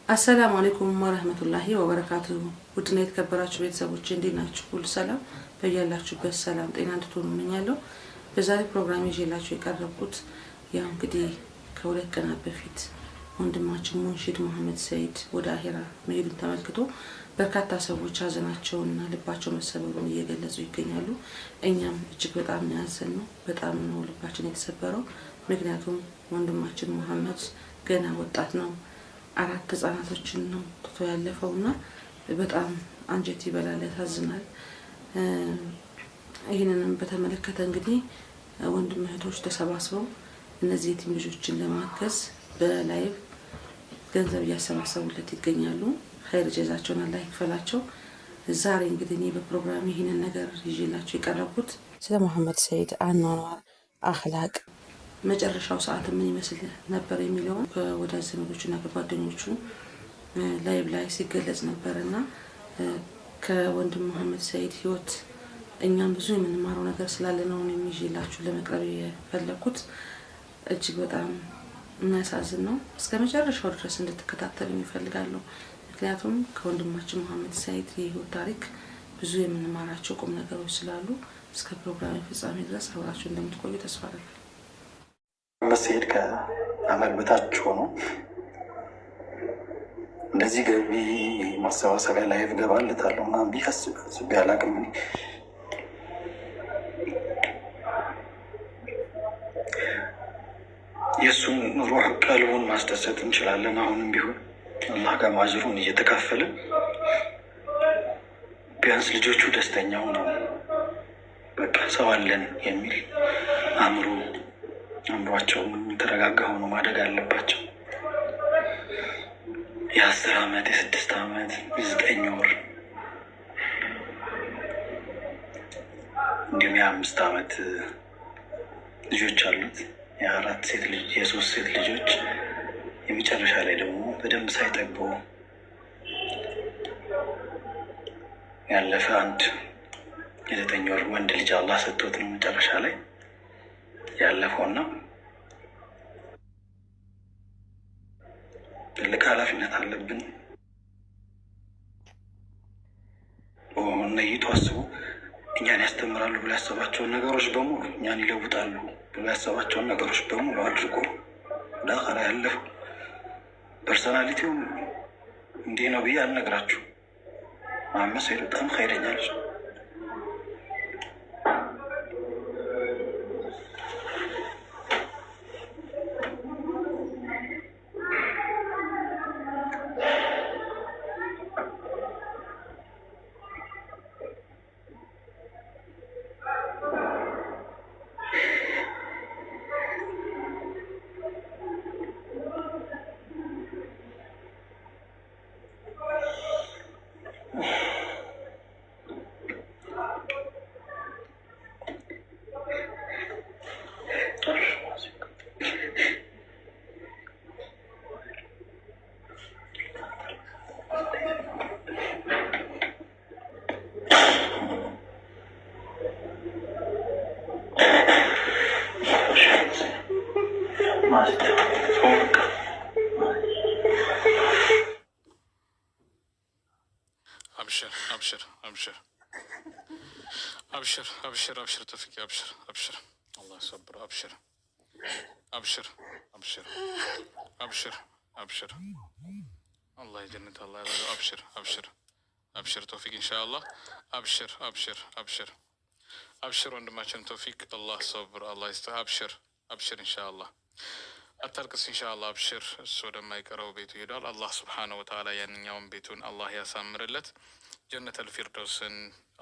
አሰላሙ አለይኩም ወራህመቱላሂ ወበረካቱ። ውድና የተከበራችሁ ቤተሰቦች እንዴት ናችሁ? ሁሉ ሰላም በያላችሁበት ሰላም ጤና እንድትሆኑ እመኛለሁ። በዛሬ ፕሮግራም ይዤላችሁ የቀረብኩት ያው እንግዲህ ከሁለት ቀናት በፊት ወንድማችን ሙንሺድ መሐመድ ሰይድ ወደ አኺራ መሄዱን ተመልክቶ በርካታ ሰዎች ሀዘናቸውንና ልባቸው መሰበሩን እየገለጹ ይገኛሉ። እኛም እጅግ በጣም ያዘንነው፣ በጣም ነው ልባችን የተሰበረው። ምክንያቱም ወንድማችን መሐመድ ገና ወጣት ነው። 4 ህጻናቶችን ነው ትቶ ያለፈውና በጣም አንጀት ይበላል፣ ያሳዝናል። ይሄንንም በተመለከተ እንግዲህ ወንድም እህቶች ተሰባስበው እነዚህ የቲም ልጆችን ለማገዝ በላይቭ ገንዘብ እያሰባሰቡለት ይገኛሉ። ኸይር ጀዛቸውን አላህ ይክፈላቸው። ዛሬ እንግዲህ እኔ በፕሮግራም ይሄንን ነገር ይዤላችሁ የቀረብኩት ስለ መሐመድ ሰይድ አኗኗር፣ አኽላቅ፣ መጨረሻው ሰዓት ምን ይመስል ነበር የሚለውን ከወዳጅ ዘመዶቹና ከጓደኞቹ ላይቭ ላይ ሲገለጽ ነበርና ከወንድም መሐመድ ሰይድ ህይወት እኛም ብዙ የምንማረው ነገር ስላለ ነው የሚይዤላችሁ ለመቅረብ የፈለኩት። እጅግ በጣም የሚያሳዝን ነው። እስከ መጨረሻው ድረስ እንድትከታተሉኝ እፈልጋለሁ። ምክንያቱም ከወንድማችን መሐመድ ሰይድ የህይወት ታሪክ ብዙ የምንማራቸው ቁም ነገሮች ስላሉ እስከ ፕሮግራም ፍጻሜ ድረስ አብራችሁ እንደምትቆዩ ተስፋ አደርጋለሁ። መሰሄድ ከአመል በታች ሆኖ እንደዚህ ገቢ ማሰባሰቢያ ላይ እገባለታለሁ ምናምን ብዬ አስቤ አላውቅም። የእሱን ሩህ ቀልቡን ማስደሰት እንችላለን። አሁንም ቢሆን አላህ ጋር ማጅሩን እየተካፈልን ቢያንስ ልጆቹ ደስተኛ ሆነው በቃ ሰው አለን የሚል አእምሯቸው የተረጋጋ ሆኖ ማደግ አለባቸው። የ10 ዓመት የ6 ዓመት የ9 ወር እንዲሁም የ5 ዓመት ልጆች አሉት። የ4 ሴት ልጅ የ3 ሴት ልጆች የመጨረሻ ላይ ደግሞ በደንብ ሳይጠግቡ ያለፈ አንድ የ9 ወር ወንድ ልጅ አላህ ሰጥቶት ነው መጨረሻ ላይ ያለፈውና ትልቅ ኃላፊነት አለብን። ነይቶ አስቡ። እኛን ያስተምራሉ ብሎ ያሰባቸውን ነገሮች በሙሉ እኛን ይለውጣሉ ብሎ ያሰባቸውን ነገሮች በሙሉ አድርጎ ወደ አኺራ ያለፈው ፐርሶናሊቲው እንዲህ ነው ብዬ አልነግራችሁ። መሐመድ ሰይድ በጣም ኸይረኛ ልጅ ነው። أبشر توفيق. أبشر الله يصبر. أبشر الله يجنة الله يرضى. أبشر توفيق إن شاء الله. أبشر ወንድማችን توفيق الله صبر الله يستر. أبشر إن شاء الله አታልቅስ ኢንሻአላህ። አብሽር እሱ ወደማይቀረው ቤቱ ይሄዳል። አላህ ሱብሓነሁ ወተዓላ ያንኛውን ቤቱን አላህ ያሳምርለት። ጀነተል ፊርደውስን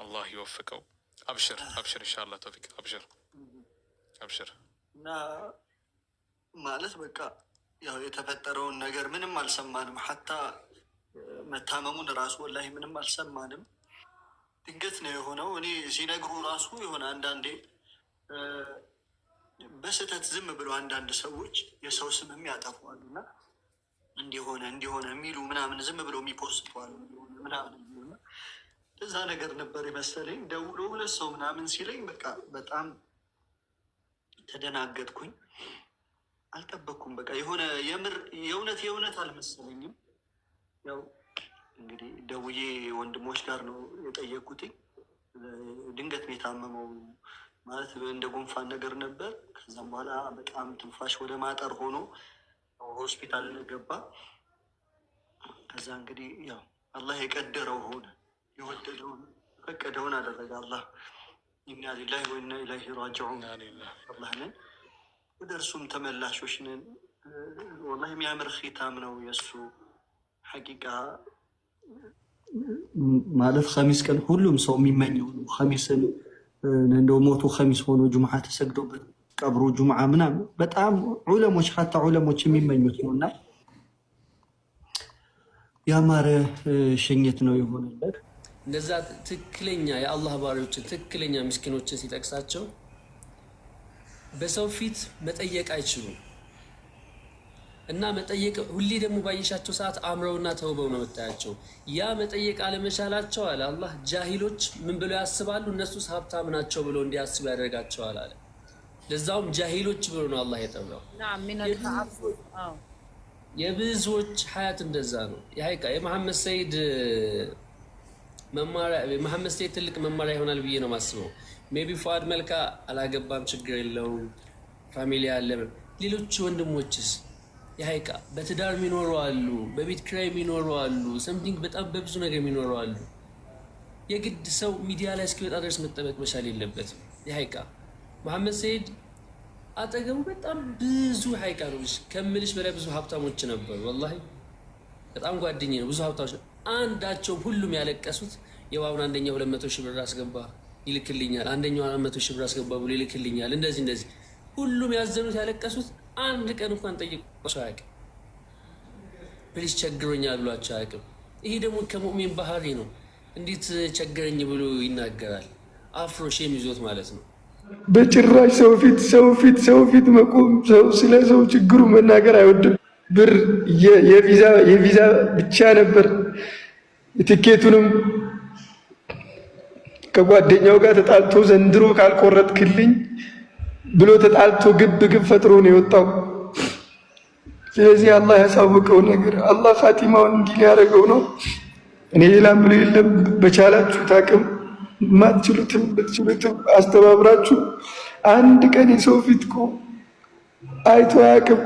አላህ ይወፍቀው። አብሽር ኢንሻአላህ ተውፊቅ። አብሽር እና ማለት በቃ ያው የተፈጠረውን ነገር ምንም አልሰማንም። ሐታ መታመሙን ራሱ ወላሂ ምንም አልሰማንም። ድንገት ነው የሆነው። እኔ ሲነግሩ ራሱ የሆነ አንዳንዴ በስህተት ዝም ብሎ አንዳንድ ሰዎች የሰው ስምም ያጠፋሉ እና እንዲሆነ የሚሉ ምናምን ዝም ብሎ የሚፖስቷል ምናምን የሚሉና እዛ ነገር ነበር የመሰለኝ። ደውሎ 2 ሰው ምናምን ሲለኝ በቃ በጣም ያው እንግዲህ ደውዬ ወንድሞች ጋር ነው የጠየቅኩት። ድንገት ነው የታመመው ማለት እንደ ጉንፋን ነገር ነበር። ከዛም በኋላ በጣም ትንፋሽ ወደ ማጠር ሆኖ ሆስፒታል ገባ። ከዛ እንግዲህ ያው አላህ የቀደረው ሆነ፣ የወደደውን ፈቀደውን አደረገ አላህ። ኢና ሊላሂ ወኢና ኢለይሂ ራጂዑን። አላህ ነን፣ ወደ እርሱም ተመላሾች ነን። ወላሂ የሚያምር ኺታም ነው የእሱ ሐቂቃ ማለት ኸሚስ ቀን ሁሉም ሰው የሚመኘው ነው። ኸሚስን እንደው ሞቱ ኸሚስ ሆኖ ጁምዓ ተሰግዶበት ቀብሩ ጁምዓ ምናምን በጣም ዑለሞች ሀታ ዑለሞች የሚመኙት ነው እና ያማረ ሽኝት ነው የሆነለት። እንደዛ ትክክለኛ የአላህ ባሪዎችን ትክክለኛ ምስኪኖችን ሲጠቅሳቸው በሰው ፊት መጠየቅ አይችሉም እና መጠየቅ ሁሌ ደግሞ ባየሻቸው ሰዓት አምረውና ተውበው ነው መታያቸው። ያ መጠየቅ አለመቻላቸው አለ አላህ ጃሂሎች ምን ብለው ያስባሉ? እነሱስ ሀብታም ናቸው ብለው እንዲያስቡ ያደርጋቸዋል አለ። ለዛውም ጃሂሎች ብሎ ነው አላህ የጠራው። የብዙዎች ሀያት እንደዛ ነው። የሀይቃ የመሐመድ ሰይድ ትልቅ መማሪያ ይሆናል ብዬ ነው ማስበው። ሜቢ ፉአድ መልካ አላገባም፣ ችግር የለውም፣ ፋሚሊ አለ። ሌሎች ወንድሞችስ የሀይቃ በትዳር የሚኖሩ አሉ፣ በቤት ኪራይ የሚኖሩ አሉ፣ ሰምቲንግ በጣም በብዙ ነገር የሚኖሩ አሉ። የግድ ሰው ሚዲያ ላይ እስኪወጣ ድረስ መጠበቅ መቻል የለበትም። የሀይቃ መሐመድ ሰይድ አጠገቡ በጣም ብዙ ሀይቃ ነው ከምልሽ በላይ ብዙ ሀብታሞች ነበሩ። ወላሂ በጣም ጓደኛዬ ነው። ብዙ ሀብታሞች አንዳቸው ሁሉም ያለቀሱት የዋውን አንደኛው 200 ሺህ ብር አስገባ ይልክልኛል፣ አንደኛው 100 ሺህ ብር አስገባ ብሎ ይልክልኛል። እንደዚህ ሁሉም ያዘኑት ያለቀሱት አንድ ቀን እንኳን ጠይቋቸው አያውቅም። ፕሊስ ቸግሮኛል ብሏቸው አያውቅም። ይሄ ደግሞ ከሙእሚን ባህሪ ነው። እንዴት ቸገረኝ ብሎ ይናገራል? አፍሮ ሼም ይዞት ማለት ነው። በጭራሽ ሰው ፊት መቆም፣ ሰው ስለ ሰው ችግሩ መናገር አይወድም። ብር የቪዛ ብቻ ነበር። የትኬቱንም ከጓደኛው ጋር ተጣልቶ ዘንድሮ ካልቆረጥክልኝ ብሎ ተጣልቶ ግብ ፈጥሮ ነው የወጣው። ስለዚህ አላህ ያሳወቀው ነገር አላህ ኻቲማውን እንዲህ ሊያደርገው ነው። እኔ ሌላ ምለው የለም። በቻላችሁት አቅም ማትችሉትም ብትችሉትም አስተባብራችሁ አንድ ቀን የሰው ፊት እኮ አይቶ አያውቅም።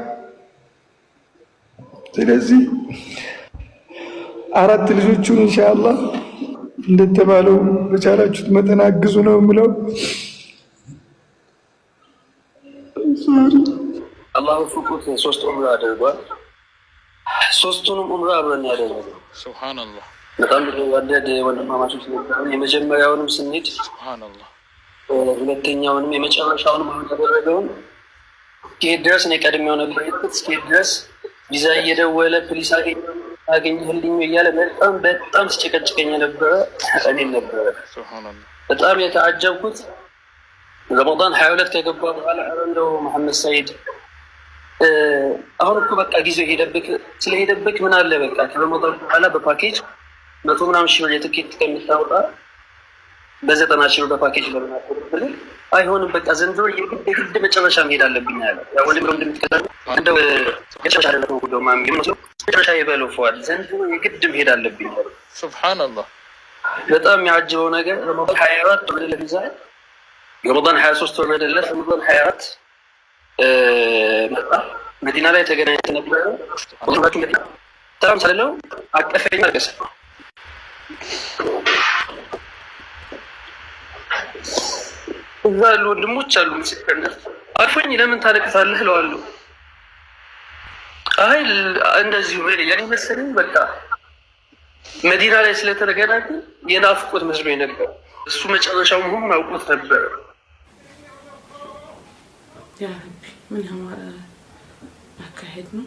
ስለዚህ 4 ልጆቹን ኢንሻአላህ እንደተባለው በቻላችሁት መጠን አግዙ ነው የምለው። አላሁ ፍቁት 3 ዑምራ አድርጓል። 3ቱንም ዑምራ አብረን ያደረገው ሱብሃንአላህ። በጣም ወደድ ወንድማማቾች ነበሩ። የመጀመሪያውንም ስንሄድ ሱብሃንአላህ፣ ሁለተኛውንም የመጨረሻውንም አሁን ያደረገውን እስኪሄድ ድረስ እኔ ቀድሜው ነበር የሄድኩት። እስኪሄድ ድረስ ቪዛ እየደወለ ፕሊስ አገኘህልኝ እያለ በጣም ሲጨቀጭቀኝ ነበረ። እኔም ነበረ በጣም የተዓጀብኩት ረመዳን 22 ከገባ በኋላ እንደው መሐመድ ሰይድ አሁን እኮ በቃ ጊዜው ስለሄደብክ ምን አለ በቃ ከረመዳን በኋላ በፓኬጅ 100 ምናምን ሺህ ብር የትኬት ከምታወጣ በ90 ሺህ ብር በፓኬጅ ለምናቆርጥ አይሆንም በቃ ዘንድሮ የግድ መጨረሻ መሄድ አለብኝ አለ። ያው ወንድም እንደምትከታተሉ እንደው መጨረሻ አይደለም ነው ማምገም ነው መጨረሻ የበለው ፏል ዘንድሮ የግድ መሄድ አለብኝ አለ። ሱብሃንአላህ። በጣም የሚያጅበው ነገር ረመዳን 24 ወደ ለቪዛ ረመዳን 23 ወረደለት። ረመዳን 24 መጣ። መዲና ላይ ተገናኝተን ነበር። ወንድማችን መዲና ሰላም ሰለለው አቀፈኝ አልቀሰ እዛ ያሉ ወንድሞች አሉ። ምስክርነት አልፎኝ ለምን ታለቅሳለህ እለዋለሁ። አይ እንደዚሁ ወይ ያኔ መሰለኝ በቃ መዲና ላይ ስለተገናኘ የናፍቆት መስሎኝ ነበር። እሱ መጨረሻው መሆኑን አውቆት ነበር። ያ ረቢ ምን ያማረ አካሄድ ነው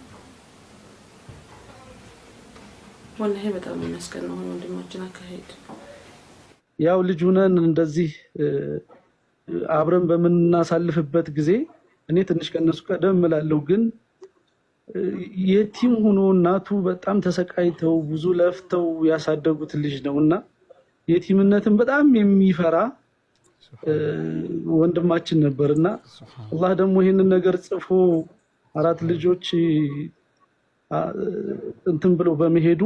ወላሂ። በጣም የሚያስቀና ነው ወንድሞችን አካሄድ። ያው ልጅ ሆነን እንደዚህ አብረን በምናሳልፍበት ጊዜ እኔ ትንሽ ከነሱ ቀደም እላለሁ፣ ግን የቲም ሆኖ እናቱ በጣም ተሰቃይተው ብዙ ለፍተው ያሳደጉት ልጅ ነውና የቲምነትን በጣም የሚፈራ ወንድማችን ነበርና አላህ ደግሞ ይሄንን ነገር ጽፎ 4 ልጆች እንትን ብሎ በመሄዱ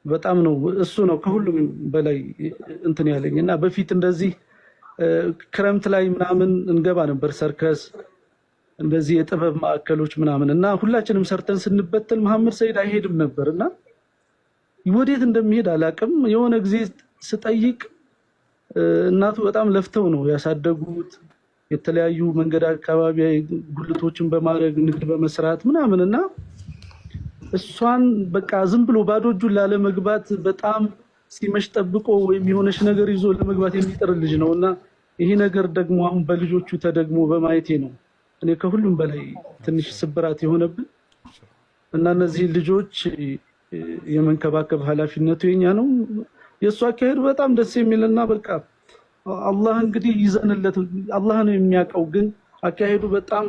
በጣም ነው እሱ ነው ከሁሉም በላይ እንትን ያለኝና በፊት እንደዚህ ክረምት ላይ ምናምን እንገባ ነበር ሰርከስ እንደዚህ የጥበብ ማዕከሎች ምናምን እና ሁላችንም ሰርተን ስንበተን መሐመድ ሰይድ አይሄድም ነበርና ወዴት እንደሚሄድ አላቅም። የሆነ ጊዜ ስጠይቅ እናቱ በጣም ለፍተው ነው ያሳደጉት የተለያዩ መንገድ አካባቢ ጉልቶችን በማድረግ ንግድ በመስራት ምናምንና እሷን በቃ ዝም ብሎ ባዶ እጁን ላለመግባት በጣም ሲመሽ ጠብቆ ወይም የሆነች ነገር ይዞ ለመግባት የሚጥር ልጅ ነውና ይሄ ነገር ደግሞ አሁን በልጆቹ ተደግሞ በማየቴ ነው እኔ ከሁሉም በላይ ትንሽ ስብራት የሆነብን እና እነዚህ ልጆች የመንከባከብ ኃላፊነቱ የኛ ነው። የሷ አካሄድ በጣም ደስ የሚልና በቃ አላህ እንግዲህ ይዘንለት አላህ ነው የሚያውቀው። ግን አካሄዱ በጣም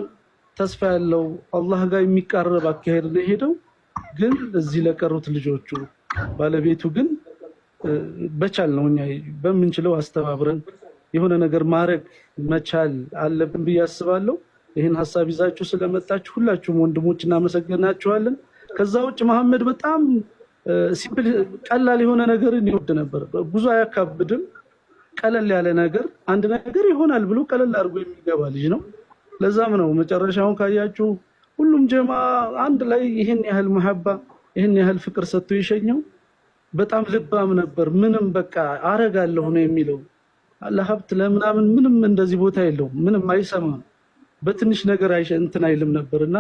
ተስፋ ያለው አላህ ጋር የሚቃረብ አካሄድ ነው ሄደው። ግን እዚህ ለቀሩት ልጆቹ ባለቤቱ ግን በቻል ነው እኛ በምንችለው አስተባብረን የሆነ ነገር ማድረግ መቻል አለብን ብዬ አስባለሁ። ይሄን ሐሳብ ይዛችሁ ስለመጣችሁ ሁላችሁም ወንድሞች እናመሰግናችኋለን። ከዛ ውጭ መሐመድ በጣም ሲምፕል ቀላል የሆነ ነገርን ይወድ ነበር። ብዙ አያካብድም። ቀለል ያለ ነገር አንድ ነገር ይሆናል ብሎ ቀለል አድርጎ የሚገባ ልጅ ነው። ለዛም ነው መጨረሻውን ካያችሁ ሁሉም ጀማ አንድ ላይ ይሄን ያህል መሐባ ይሄን ያህል ፍቅር ሰጥቶ ይሸኘው። በጣም ልባም ነበር። ምንም በቃ አረጋለሁ ነው የሚለው። ለሀብት ለምናምን ምንም እንደዚህ ቦታ የለውም። ምንም አይሰማም። በትንሽ ነገር እንትን አይልም ነበርና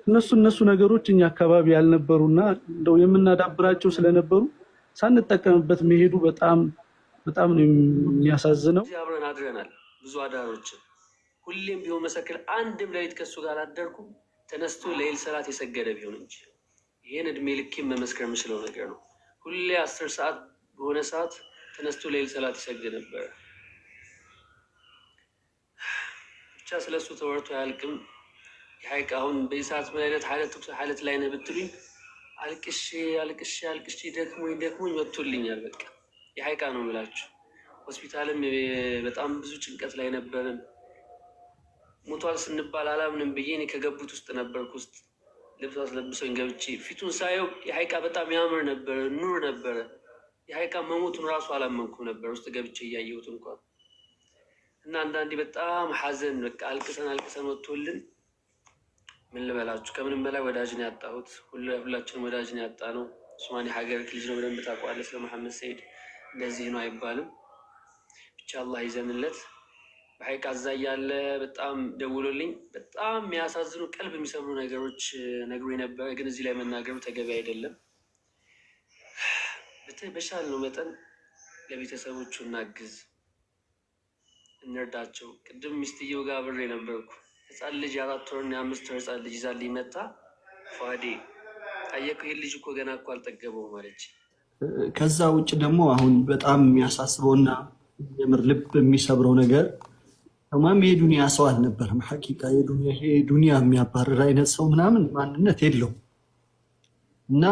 እነሱ ነገሮች እኛ አካባቢ ያልነበሩና እንደው የምናዳብራቸው ስለነበሩ ሳንጠቀምበት መሄዱ በጣም ነው የሚያሳዝነው። አብረን አድረናል ብዙ አዳሮችን። ሁሌም ቢሆን መሰከር አንድም ሌሊት ከሱ ጋር አደርኩም ተነስቶ ለይል ሰላት የሰገደ ቢሆን እንጂ ይሄን እድሜ ልኬም መመስከር የምችለው ነገር ነው። ሁሌ 10 ሰዓት በሆነ ሰዓት ተነስቶ ለይል ሰላት ይሰግድ ነበር። ብቻ ስለሱ ተወርቶ አያልቅም። የሀይቅ አሁን በዚህ ሰዓት ምን አይነት ሀለት ላይ ነህ ብትሉኝ አልቅሼ ደክሞኝ ወጥቶልኛል። በቃ የሀይቃ ነው የምላችሁ። ሆስፒታልም በጣም ብዙ ጭንቀት ላይ ነበርን። ሞቷል ስንባል አላምንም ብዬ እኔ ከገቡት ውስጥ ነበርኩ። ውስጥ ልብስ አስለብሰኝ ገብቼ ፊቱን ሳየው የሀይቃ በጣም ያምር ነበረ፣ ኑር ነበረ። የሀይቃ መሞቱን ራሱ አላመንኩም ነበር ውስጥ ገብቼ እያየሁት እንኳን እና አንዳንዴ በጣም ሀዘን በቃ አልቅሰን ወጥቶልን ምን ልበላችሁ። ከምንም በላይ ወዳጅን ያጣሁት ሁላችንም ወዳጅን ያጣ ነው። ሶማሌ ሀገር ልጅ ነው። በደንብ ታውቀዋለህ ስለ መሐመድ ሰይድ። እንደዚህ ነው አይባልም። ብቻ አላህ ይዘንለት። በሀይቅ አዛ እያለ በጣም ደውሎልኝ በጣም የሚያሳዝኑ ቀልብ የሚሰብሩ ነገሮች ነግሮኝ ነበረ። ግን እዚህ ላይ መናገሩ ተገቢ አይደለም። በቻልነው መጠን ለቤተሰቦቹ እናግዝ፣ እንርዳቸው። ቅድም ሚስትየው ጋር አብሬ ነበርኩ። ህፃን ልጅ 4 ወርና 5 ወር ህፃን ልጅ ይዛልኝ መጣ። ፏዴ ጠየቀው፣ ይሄ ልጅ እኮ ገና እኮ አልጠገበውም አለች። ከዛ ውጭ ደግሞ አሁን በጣም የሚያሳስበውና የምር ልብ የሚሰብረው ነገር ተማም የዱንያ ሰው አልነበረም። ሐቂቃ የዱንያ የሚያባርር አይነት ሰው ምናምን ማንነት የለውም እና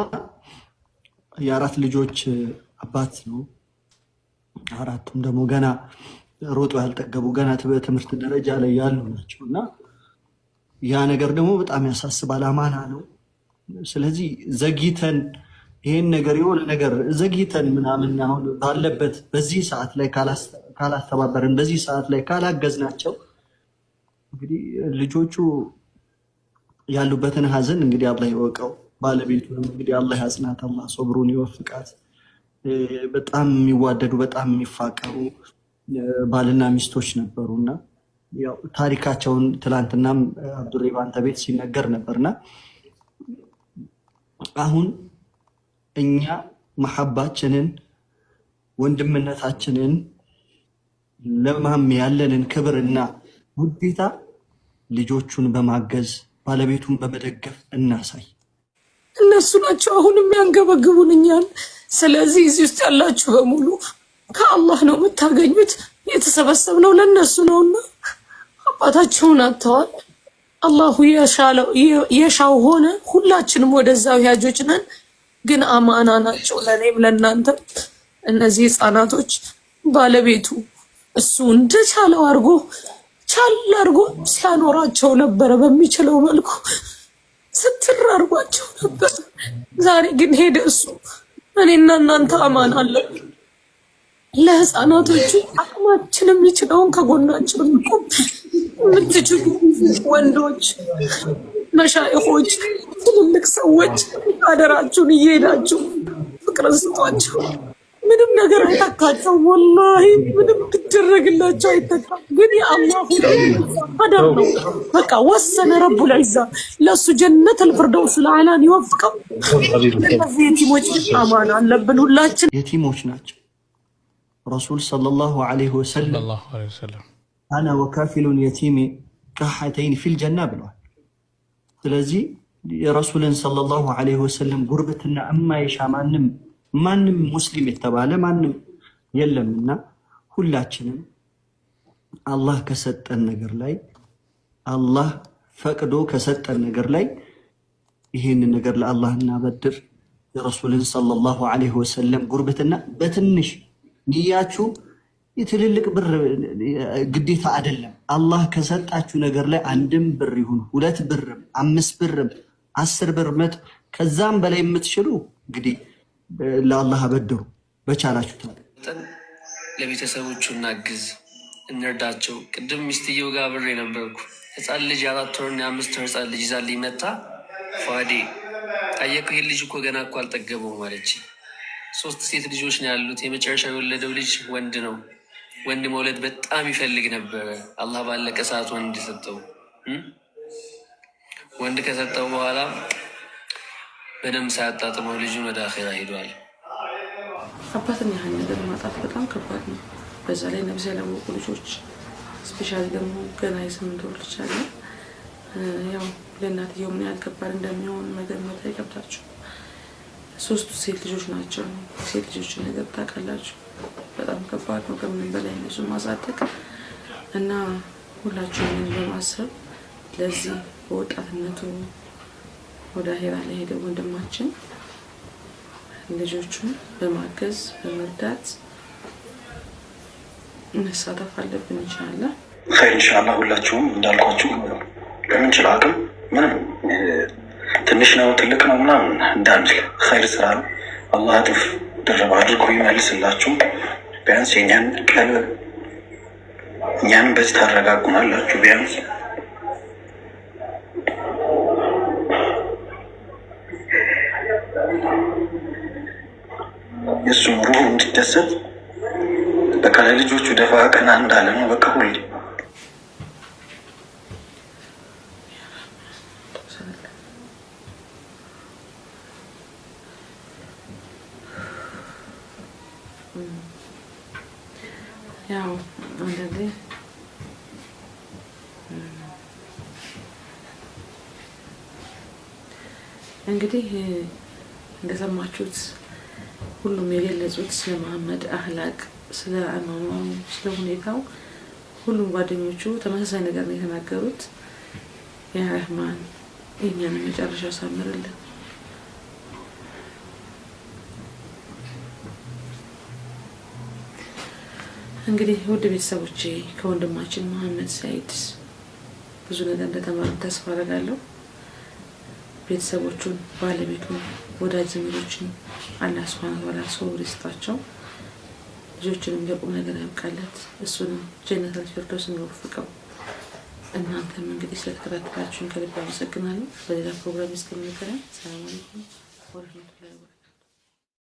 የ4 ልጆች አባት ነው። 4ቱም ደግሞ ገና ሮጦ ያልጠገቡ ገና በትምህርት ደረጃ ላይ ያሉ ናቸው እና ያ ነገር ደግሞ በጣም ያሳስባል። አማና ነው። ስለዚህ ዘግይተን ይሄን ነገር የሆነ ነገር ዘግይተን ምናምን አሁን ባለበት በዚህ ሰዓት ላይ ካላስተባበርን በዚህ ሰዓት ላይ ካላገዝናቸው እንግዲህ ልጆቹ ያሉበትን ሀዘን እንግዲህ አላህ ይወቀው። ባለቤቱንም እንግዲህ አላህ ያጽናት፣ አላህ ሶብሩን ይወፍቃት። በጣም የሚዋደዱ በጣም የሚፋቀሩ ባልና ሚስቶች ነበሩና ያው ታሪካቸውን ትላንትናም አብዱሬ ባንተ ቤት ሲነገር ነበርና አሁን እኛ መሐባችንን ወንድምነታችንን ለማም ያለንን ክብርና ውዴታ ልጆቹን በማገዝ ባለቤቱን በመደገፍ እናሳይ። እነሱ ናቸው አሁን የሚያንገበግቡን እኛን። ስለዚህ እዚህ ውስጥ ያላችሁ በሙሉ ከአላህ ነው የምታገኙት። የተሰበሰብነው ለነሱ ነውና አባታቸውን አጥተዋል። አላሁ የሻው ሆነ። ሁላችንም ወደዛው ያጆች ነን። ግን አማና ናቸው ለኔም ለእናንተም። እነዚህ ህፃናቶች ባለቤቱ እሱ እንደቻለው አድርጎ ሲያኖራቸው ነበረ። በሚችለው መልኩ ስትር አድርጓቸው ነበር። ዛሬ ግን ሄደ እሱ። እኔና እናንተ አማን አለብን። ለህፃናቶቹ አቅማችን የሚችለውን ከጎናቸው እንቆም። የምትችሉ ወንዶች፣ መሻይኾች፣ ትልልቅ ሰዎች አደራችሁን እየሄዳችሁ ፍቅርን ስጧቸው። ምንም ነገር አይተካቸው። ወላሂ ምንም ትደረግላቸው አይተካም። ግን የአላሁ ቀደር ነው። በቃ ወሰነ ረቡል ዒዛ ለሱ ጀነተል ፊርደውስ አልአላን ይወፍቀው። እነዚህ የቲሞች አማን አለብን ሁላችን። የቲሞች ናቸው። ረሱል ሰለላሁ ዐለይሂ ወሰለም አና ወካፊሉን የቲሚ ከሐተይን ፊል ጀና ብለዋል። ስለዚህ የረሱልን ሰለላሁ ዐለይሂ ወሰለም ጉርብትና እማይሻ ማንም ሙስሊም የተባለ ማንም የለምና ሁላችንም አላህ ከሰጠን ነገር ላይ አላህ ፈቅዶ ከሰጠን ነገር ላይ ይሄንን ነገር ለአላህ እናበድር። የረሱልን ሰለላሁ ዐለይሂ ወሰለም ጉርብትና በትንሽ ንያችሁ የትልልቅ ብር ግዴታ አይደለም። አላህ ከሰጣችሁ ነገር ላይ አንድም ብር ይሁን 2 ብርም 5 ብርም 10 ብር ከዛም በላይ የምትችሉ እንግዲህ ለአላህ አበድሩ በቻላችሁ። ለቤተሰቦቹ እናግዝ፣ እንርዳቸው። ቅድም ሚስትየው ጋር አብሬ ነበርኩ። ህፃን ልጅ 4 ወርና 5 ወር ህፃን ልጅ ይዛልኝ መጣ። ፏዴ ጠየቁ፣ ይሄ ልጅ እኮ ገና እኮ አልጠገበውም አለች። 3 ሴት ልጆች ነው ያሉት። የመጨረሻ የወለደው ልጅ ወንድ ነው። ወንድ መውለድ በጣም ይፈልግ ነበረ። አላህ ባለቀ ሰዓት ወንድ ሰጠው። ወንድ ከሰጠው በኋላ በደም ሳያጣጥመው ልጁን ወደ አኼራ ሄዷል። አባትን ያህል ነገር ማጣት በጣም ከባድ ነው። በዛ ላይ ነብስ ያላወቁ ልጆች ስፔሻሊ ደግሞ ገና የ8 ወር ልጅ አለ። ያው ለእናትየው ምን ያህል ከባድ እንደሚሆን መገመት አይከብዳችሁ። 3 ሴት ልጆች ናቸው። ሴት ልጆች ነገር ታውቃላችሁ፣ በጣም ከባድ ነው። ከምንም በላይ እነሱን ማሳደግ እና ሁላችሁም በማሰብ ለዚህ በወጣትነቱ ወደ አኼራ ላይ ሄደ ወንድማችን ልጆቹን በማገዝ በመርዳት መሳተፍ አለብን። ኢንሻአላህ ኸይር ኢንሻአላህ። ሁላችሁም እንዳልኳችሁ በምንችል አቅም ምንም ትንሽ ነው ትልቅ ነው ምናምን እንዳንል ኸይር ስራ ነው። አላህ እጥፍ ድርብ አድርጎ ይመልስላችሁ። ቢያንስ የእኛን ቀልብ እኛንም በዚህ ታረጋጉናላችሁ። ቢያንስ የእሱም ሩህ እንዲደሰት በቃ ለልጆቹ ደፋ ቀና እንዳለ ነው። በቃ ሁሌ ያው አንዳንዴ እንግዲህ እንደሰማችሁት ሁሉም የገለጹት ስለ መሐመድ አህላቅ፣ ስለ አኗኗሩ፣ ስለ ሁኔታው ሁሉም ጓደኞቹ ተመሳሳይ ነገር ነው የተናገሩት። ያ ረህማን የእኛን መጨረሻ ሳምርልን። እንግዲህ ውድ ቤተሰቦቼ ከወንድማችን መሐመድ ሰዒድ ብዙ ነገር እንደተማሩ ተስፋ አደርጋለሁ። ቤተሰቦቹን፣ ባለቤቱን፣ ወዳጅ ዘመዶችን አላህ ሱብሓነሁ ወተዓላ ሶብር ይስጣቸው። ልጆችንም ለቁም ነገር ያብቃለት። እሱንም ጀነተል ፊርደውስን ይወፍቀው። እናንተም እንግዲህ ስለተከታተላችሁን ከልብ አመሰግናለሁ። በሌላ ፕሮግራም እስከምንገናኝ ሰላም አለይኩም ወረህመቱላሂ ወበረካቱህ።